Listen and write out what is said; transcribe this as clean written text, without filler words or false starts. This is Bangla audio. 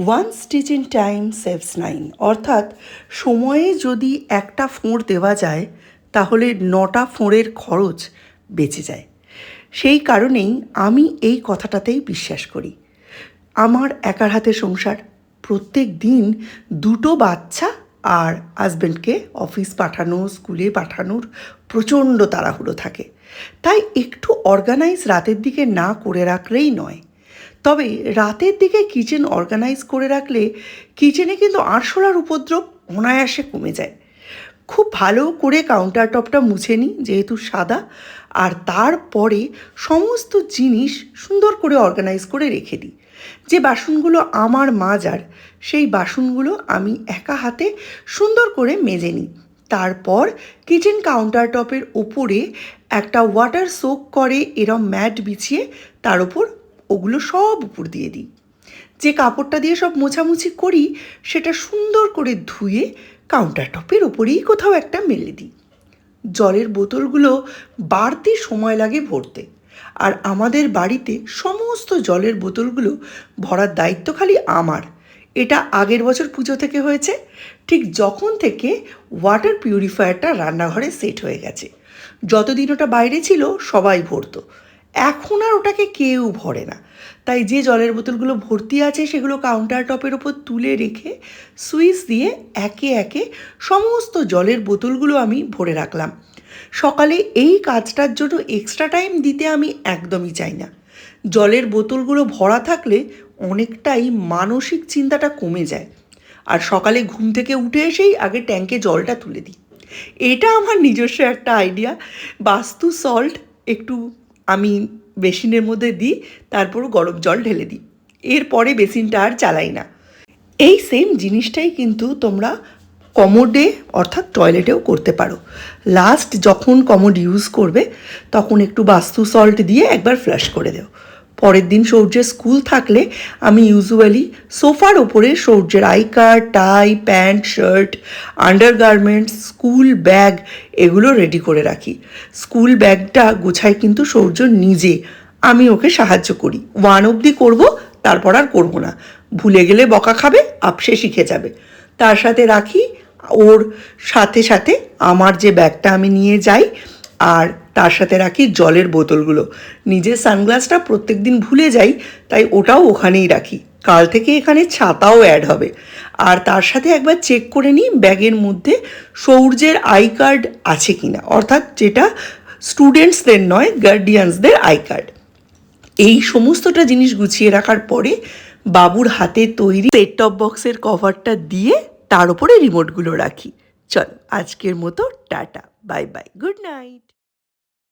One stitch in time saves nine, অর্থাৎ সময়ে যদি একটা ফোঁড় দেওয়া যায় তাহলে 9টা ফোঁড়ের খরচ বেঁচে যায়। সেই কারণেই আমি এই কথাটাতেই বিশ্বাস করি। আমার একার হাতে সংসার, প্রত্যেক দিন 2টো বাচ্চা আর হাজব্যান্ডকে অফিস পাঠানো, স্কুলে পাঠানোর প্রচণ্ড তাড়াহুড়ো থাকে। তাই একটু অর্গানাইজ রাতের দিকে না করে রাখলেই নয়। তবে রাতের দিকে কিচেন অর্গানাইজ করে রাখলে কিচেনে কিন্তু আরশোলার উপদ্রব অনায়াসে কমে যায়। খুব ভালো করে কাউন্টার টপটা মুছে নিই যেহেতু সাদা, আর তারপরে সমস্ত জিনিস সুন্দর করে অর্গানাইজ করে রেখে দিই। যে বাসনগুলো আমার মাজার সেই বাসনগুলো আমি একা হাতে সুন্দর করে মেজে নিই। তারপর কিচেন কাউন্টার টপের ওপরে একটা ওয়াটার সোক করে এরম ম্যাট বিছিয়ে তার ওপর ওগুলো সব উপর দিয়ে দিই। যে কাপড়টা দিয়ে সব মোছামুছি করি সেটা সুন্দর করে ধুয়ে কাউন্টার টপের ওপরেই কোথাও একটা মেলে দিই। জলের বোতলগুলো বাড়তি সময় লাগে ভরতে, আর আমাদের বাড়িতে সমস্ত জলের বোতলগুলো ভরার দায়িত্ব খালি আমার। এটা আগের বছর পুজো থেকে হয়েছে, ঠিক যখন থেকে ওয়াটার পিউরিফায়ারটা রান্নাঘরে সেট হয়ে গেছে। যতদিন ওটা বাইরে ছিল সবাই ভরতো, এখন আর ওটাকে কেউ ভরে না। তাই যে জলের বোতলগুলো ভর্তি আছে সেগুলো কাউন্টার টপের ওপর তুলে রেখে সুইচ দিয়ে একে একে সমস্ত জলের বোতলগুলো আমি ভরে রাখলাম। সকালে এই কাজটার জন্য এক্সট্রা টাইম দিতে আমি একদমই চাই না। জলের বোতলগুলো ভরা থাকলে অনেকটাই মানসিক চিন্তাটা কমে যায়। আর সকালে ঘুম থেকে উঠে এসেই আগে ট্যাঙ্কে জলটা তুলে দিই। এটা আমার নিজস্ব একটা আইডিয়া। বাস্তু সল্ট একটু আমি বেসিনের মধ্যে দিই, তারপর গরম জল ঢেলে দিই, এরপরে বেসিনটা আর চালাই না। এই সেম জিনিসটাই কিন্তু তোমরা কমোডে অর্থাৎ টয়লেটেও করতে পারো। লাস্ট যখন কমোড ইউজ করবে তখন একটু বাস্তু সল্ট দিয়ে একবার ফ্লাশ করে দেও। পরের দিন সূর্যের স্কুল থাকলে আমি ইউজুয়ালি সোফার ওপরে সূর্যের I card, tie, pant, shirt, undergarments, school bag এগুলো রেডি করে রাখি। স্কুল ব্যাগটা গোছাই কিন্তু সূর্য নিজে, আমি ওকে সাহায্য করি। 1 অবধি করবো, তারপর আর করবো না। ভুলে গেলে বকা খাবে, আপসে শিখে যাবে। তার সাথে রাখি ওর সাথে সাথে আমার যে ব্যাগটা আমি নিয়ে যাই, আর তার সাথে রাখি জলের বোতলগুলো। নিজের সানগ্লাসটা প্রত্যেক দিন ভুলে যাই, তাই ওটাও ওখানেই রাখি। কাল থেকে এখানে ছাতাও অ্যাড হবে। আর তার সাথে একবার চেক করে নিই ব্যাগের মধ্যে সূর্যের আই কার্ড আছে কিনা, অর্থাৎ যেটা স্টুডেন্টসদের নয়, গার্ডিয়ানসদের আই কার্ড। এই সমস্তটা জিনিস গুছিয়ে রাখার পরে বাবুর হাতে তৈরি সেট টপ বক্সের কভারটা দিয়ে তার উপরে রিমোটগুলো রাখি। চলো আজকের মতো tata, bye bye, good night.